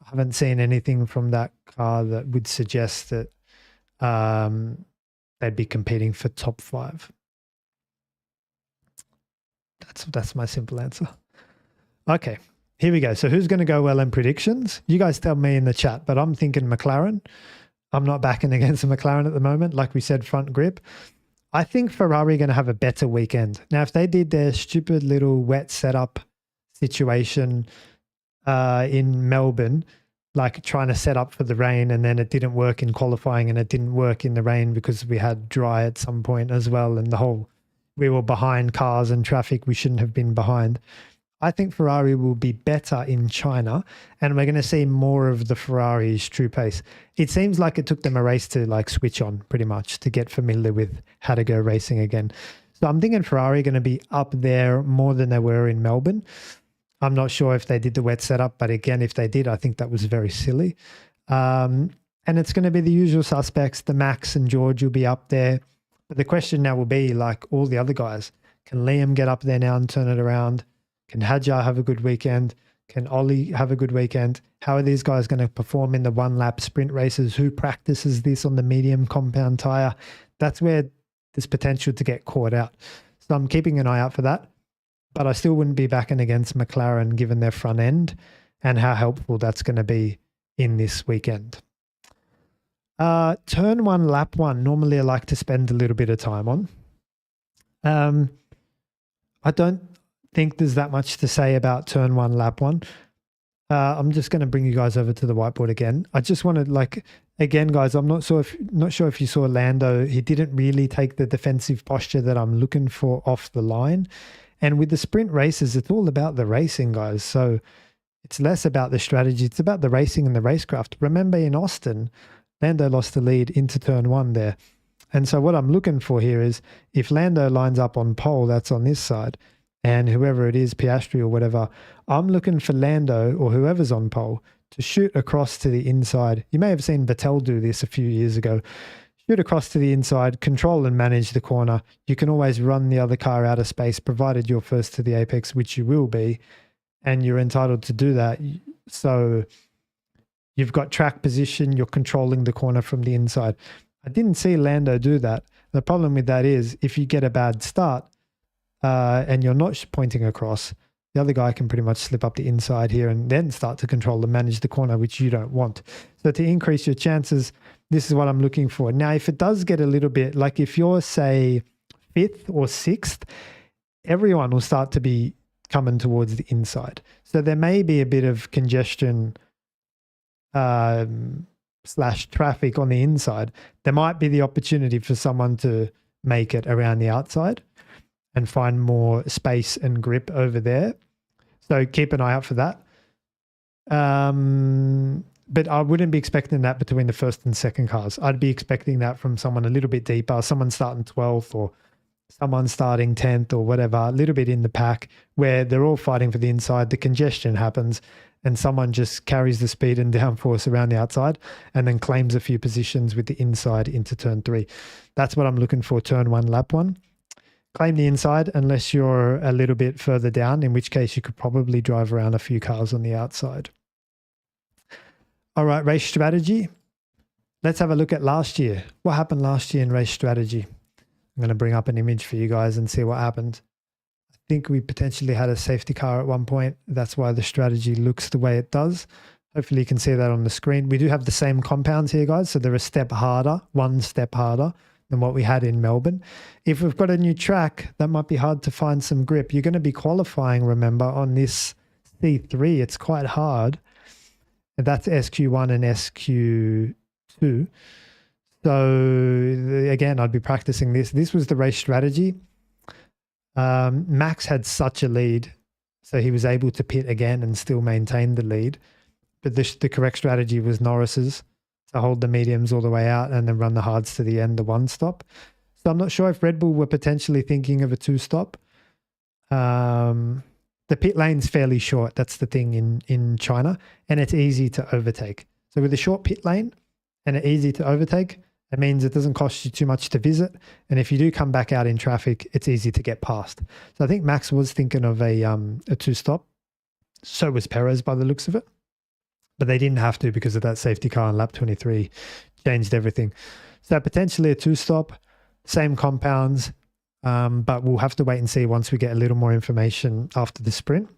A: I haven't seen anything from that car that would suggest that they'd be competing for top 5. That's my simple answer. Okay, here we go. So who's going to go well in predictions? You guys tell me in the chat, but I'm thinking McLaren. I'm not backing against the McLaren at the moment. Like we said, front grip. I think Ferrari are going to have a better weekend. Now, if they did their stupid little wet setup situation in Melbourne, like trying to set up for the rain and then it didn't work in qualifying and it didn't work in the rain because we had dry at some point as well, and the whole, we were behind cars and traffic we shouldn't have been behind. I think Ferrari will be better in China, and we're going to see more of the Ferrari's true pace. It seems like it took them a race to like switch on pretty much to get familiar with how to go racing again. So I'm thinking Ferrari are going to be up there more than they were in Melbourne. I'm not sure if they did the wet setup, but again, if they did, I think that was very silly. And it's going to be the usual suspects. The Max and George will be up there. But the question now will be, like all the other guys, can Liam get up there now and turn it around? Can Hadjar have a good weekend? Can Ollie have a good weekend? How are these guys going to perform in the one-lap sprint races? Who practices this on the medium compound tyre? That's where there's potential to get caught out. So I'm keeping an eye out for that. But I still wouldn't be backing against McLaren given their front end and how helpful that's going to be in this weekend. Turn 1, lap 1. Normally I like to spend a little bit of time on. I don't think there's that much to say about turn 1, lap 1. I'm just going to bring you guys over to the whiteboard again. I just wanted, like, again, guys, I'm not sure if you saw Lando. He didn't really take the defensive posture that I'm looking for off the line. And with the sprint races, it's all about the racing, guys. So it's less about the strategy. It's about the racing and the racecraft. Remember in Austin, Lando lost the lead into turn 1 there. And so what I'm looking for here is if Lando lines up on pole, that's on this side, and whoever it is, Piastri or whatever, I'm looking for Lando or whoever's on pole to shoot across to the inside. You may have seen Vettel do this a few years ago. Shoot across to the inside, control and manage the corner. You can always run the other car out of space, provided you're first to the apex, which you will be, and you're entitled to do that. So you've got track position, you're controlling the corner from the inside. I didn't see Lando do that. The problem with that is if you get a bad start and you're not pointing across, the other guy can pretty much slip up the inside here and then start to control and manage the corner, which you don't want. So to increase your chances, this is what I'm looking for. Now, if it does get a little bit, like if you're, say, 5th or 6th, everyone will start to be coming towards the inside. So there may be a bit of congestion slash traffic on the inside. There might be the opportunity for someone to make it around the outside and find more space and grip over there. So keep an eye out for that. But I wouldn't be expecting that between the first and second cars. I'd be expecting that from someone a little bit deeper, someone starting 12th or someone starting 10th or whatever, a little bit in the pack where they're all fighting for the inside. The congestion happens and someone just carries the speed and downforce around the outside and then claims a few positions with the inside into turn 3. That's what I'm looking for, turn 1, lap 1. Claim the inside unless you're a little bit further down, in which case you could probably drive around a few cars on the outside. All right, race strategy. Let's have a look at last year. What happened last year in race strategy? I'm going to bring up an image for you guys and see what happened. I think we potentially had a safety car at one point. That's why the strategy looks the way it does. Hopefully you can see that on the screen. We do have the same compounds here, guys. So they're a step harder, one step harder than what we had in Melbourne. If we've got a new track, that might be hard to find some grip. You're going to be qualifying, remember, on this C3. It's quite hard. And that's SQ1 and SQ2. So again, I'd be practicing this. This was the race strategy. Max had such a lead, so he was able to pit again and still maintain the lead. But the correct strategy was Norris's, to hold the mediums all the way out and then run the hards to the end, the one stop. So I'm not sure if Red Bull were potentially thinking of a two stop. The pit lane's fairly short. That's the thing in China, and it's easy to overtake. So with a short pit lane and it's easy to overtake, it means it doesn't cost you too much to visit. And if you do come back out in traffic, it's easy to get past. So I think Max was thinking of a two stop. So was Perez by the looks of it. But they didn't have to because of that safety car on lap 23, changed everything. So potentially a two stop, same compounds, but we'll have to wait and see once we get a little more information after the sprint.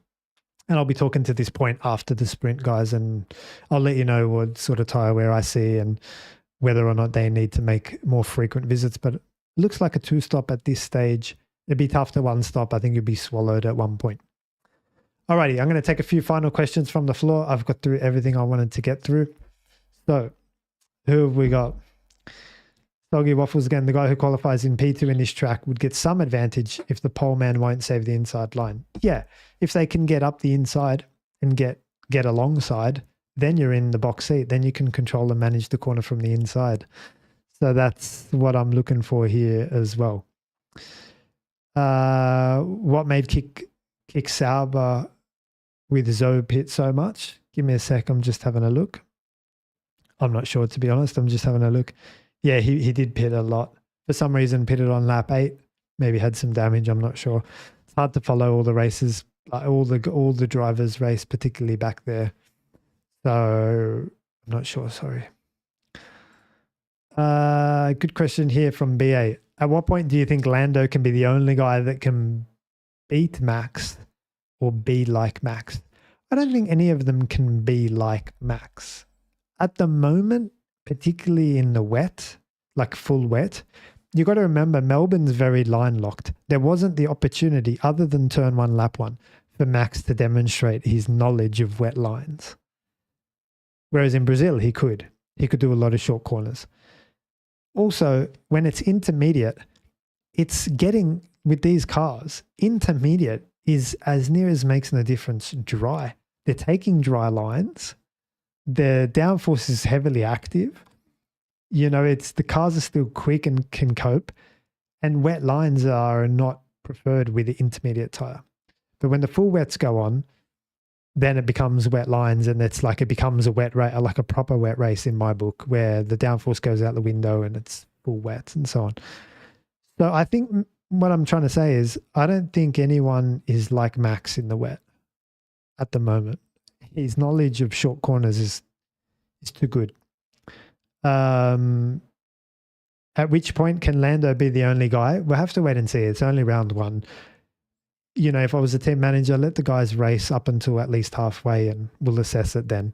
A: And I'll be talking to this point after the sprint, guys, and I'll let you know what sort of tyre wear I see and whether or not they need to make more frequent visits. But it looks like a two stop at this stage. It'd be tough to one stop. I think you'd be swallowed at one point. Alrighty, I'm going to take a few final questions from the floor. I've got through everything I wanted to get through. So, who have we got? Soggy Waffles again. The guy who qualifies in P2 in this track would get some advantage if the pole man won't save the inside line. Yeah, if they can get up the inside and get alongside, then you're in the box seat. Then you can control and manage the corner from the inside. So that's what I'm looking for here as well. What made Kick Sauber with Zoe pit so much? Give me a sec. I'm just having a look. I'm not sure, to be honest. I'm just having a look. Yeah, he did pit a lot. For some reason, pitted on lap 8. Maybe had some damage. I'm not sure. It's hard to follow all the races, like all the drivers race, particularly back there. So I'm not sure. Sorry. Good question here from BA. At what point do you think Lando can be the only guy that can beat Max or be like Max? I don't think any of them can be like Max. At the moment, particularly in the wet, like full wet, you got to remember Melbourne's very line locked. There wasn't the opportunity other than turn 1, lap 1 for Max to demonstrate his knowledge of wet lines. Whereas in Brazil, he could do a lot of short corners. Also, when it's intermediate, it's getting, with these cars, intermediate is, as near as makes no difference, dry. They're taking dry lines. The downforce is heavily active. You know, it's the cars are still quick and can cope, and wet lines are not preferred with the intermediate tire. But when the full wets go on, then it becomes wet lines, and it's like it becomes a wet race, like a proper wet race in my book, where the downforce goes out the window and it's full wet and so on. So I think what I'm trying to say is I don't think anyone is like Max in the wet at the moment. His knowledge of short corners is too good. At which point can Lando be the only guy? We'll have to wait and see. It's only round 1. You know, if I was a team manager, let the guys race up until at least halfway and we'll assess it then.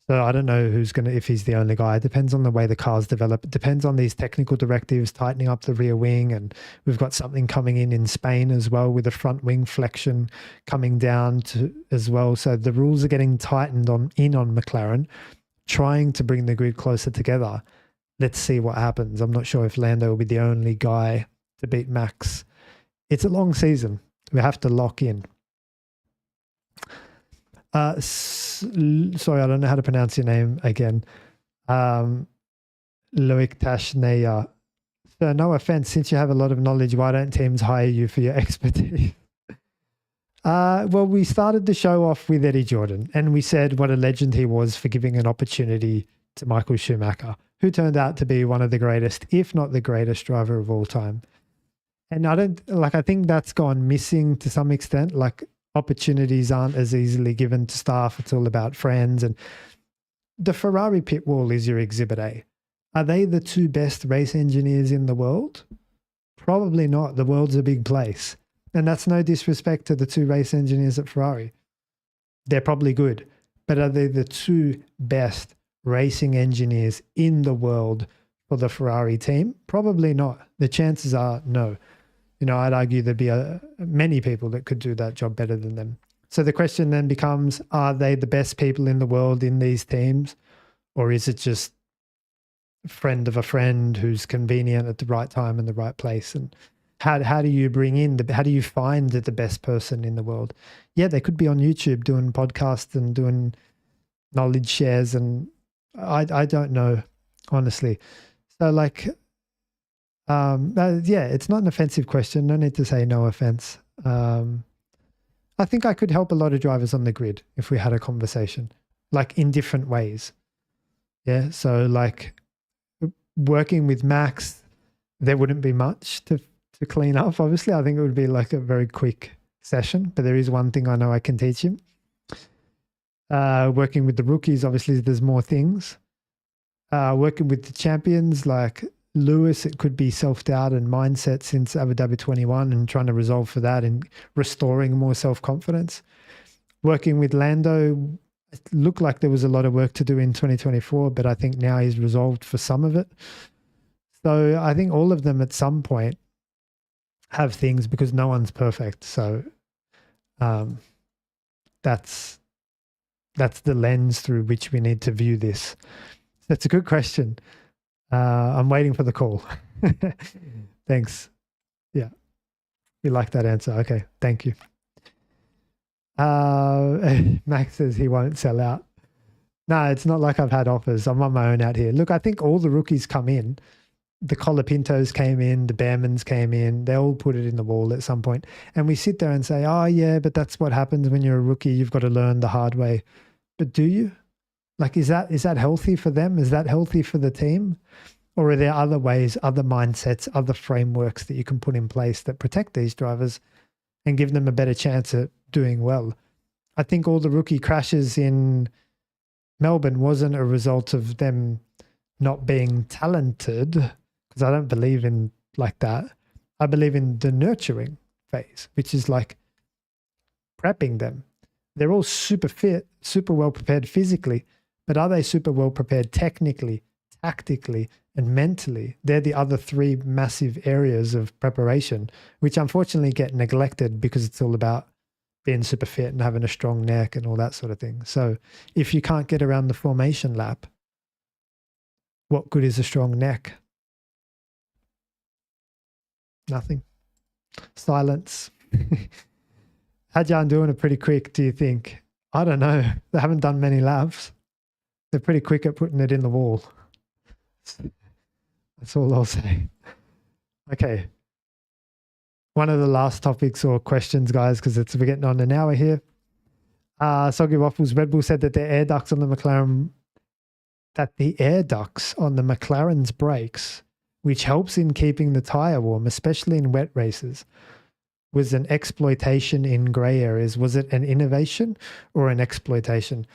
A: So I don't know if he's the only guy. It depends on the way the cars develop. It depends on these technical directives, tightening up the rear wing. And we've got something coming in Spain as well with the front wing flexion coming down as well. So the rules are getting tightened on McLaren, trying to bring the grid closer together. Let's see what happens. I'm not sure if Lando will be the only guy to beat Max. It's a long season. We have to lock in. Sorry, I don't know how to pronounce your name again. Loic Tashneya. So no offense, since you have a lot of knowledge, why don't teams hire you for your expertise? Well, we started the show off with Eddie Jordan, and we said what a legend he was for giving an opportunity to Michael Schumacher, who turned out to be one of the greatest, if not the greatest driver of all time. And I think that's gone missing to some extent. Like, opportunities aren't as easily given to staff. It's all about friends. And the Ferrari pit wall is your exhibit A. Are they the 2 best race engineers in the world? Probably not. The world's a big place. And that's no disrespect to the 2 race engineers at Ferrari. They're probably good. But are they the 2 best racing engineers in the world for the Ferrari team? Probably not. The chances are no. You know, I'd argue there'd be many people that could do that job better than them. So the question then becomes, are they the best people in the world in these teams? Or is it just a friend of a friend who's convenient at the right time and the right place? And How do you bring in how do you find the best person in the world? Yeah, they could be on YouTube doing podcasts and doing knowledge shares, and I don't know, honestly. So like, yeah, it's not an offensive question. No need to say no offense. I think I could help a lot of drivers on the grid if we had a conversation, like in different ways. Yeah. So like working with Max, there wouldn't be much to clean up. Obviously, I think it would be like a very quick session, but there is one thing I know I can teach him. Working with the rookies, obviously there's more things. Working with the champions like Lewis, it could be self-doubt and mindset since Abu Dhabi 21 and trying to resolve for that and restoring more self-confidence. Working with Lando, it looked like there was a lot of work to do in 2024, but I think now he's resolved for some of it. So I think all of them at some point have things, because no one's perfect. So that's the lens through which we need to view this. That's a good question. I'm waiting for the call. Thanks. Yeah. You like that answer. Okay. Thank you. Max says he won't sell out. No, it's not like I've had offers. I'm on my own out here. Look, I think all the rookies come in. The Colapintos came in, the Bearmans came in. They all put it in the wall at some point. And we sit there and say, oh, yeah, but that's what happens when you're a rookie. You've got to learn the hard way. But do you? Like, is that healthy for them? Is that healthy for the team? Or are there other ways, other mindsets, other frameworks that you can put in place that protect these drivers and give them a better chance at doing well? I think all the rookie crashes in Melbourne wasn't a result of them not being talented, because I don't believe in like that. I believe in the nurturing phase, which is like prepping them. They're all super fit, super well prepared physically, but are they super well prepared technically, tactically, and mentally? They're the other three massive areas of preparation, which unfortunately get neglected because it's all about being super fit and having a strong neck and all that sort of thing. So if you can't get around the formation lap, what good is a strong neck? Nothing. Silence. Hadjan doing it pretty quick, do you think? I don't know. They haven't done many laps. They're pretty quick at putting it in the wall. That's all I'll say. Okay. One of the last topics or questions, guys, because we're getting on an hour here. Soggy Waffles, Red Bull said that the air ducts on the McLaren's brakes, which helps in keeping the tyre warm, especially in wet races, was an exploitation in grey areas. Was it an innovation or an exploitation?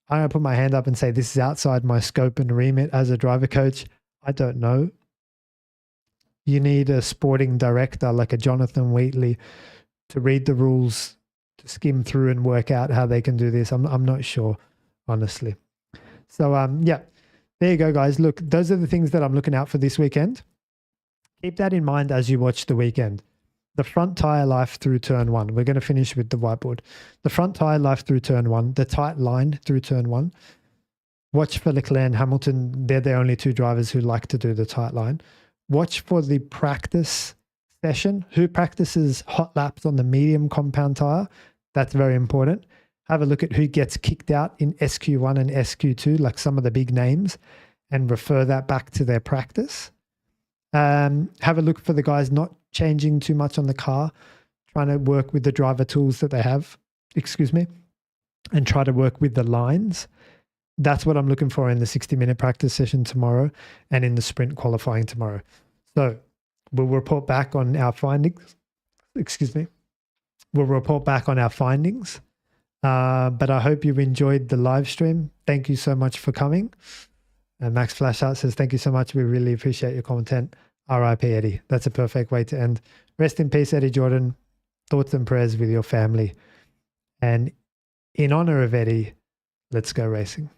A: I'm going to put my hand up and say this is outside my scope and remit as a driver coach. I don't know. You need a sporting director like a Jonathan Wheatley to read the rules, to skim through and work out how they can do this. I'm not sure, honestly. So, yeah, there you go, guys. Look, those are the things that I'm looking out for this weekend. Keep that in mind as you watch the weekend. The front tyre life through turn one. We're going to finish with the whiteboard. The front tyre life through turn one, the tight line through turn one. Watch for Leclerc and Hamilton. They're the only two drivers who like to do the tight line. Watch for the practice session. Who practices hot laps on the medium compound tyre? That's very important. Have a look at who gets kicked out in SQ1 and SQ2, like some of the big names, and refer that back to their practice. Have a look for the guys not changing too much on the car, trying to work with the driver tools that they have, and try to work with the lines. That's what I'm looking for in the 60-minute practice session tomorrow and in the sprint qualifying tomorrow. So we'll report back on our findings. We'll report back on our findings. But I hope you've enjoyed the live stream. Thank you so much for coming. And Max Flashart says, thank you so much. We really appreciate your content. RIP Eddie. That's a perfect way to end. Rest in peace, Eddie Jordan. Thoughts and prayers with your family. And in honor of Eddie, let's go racing.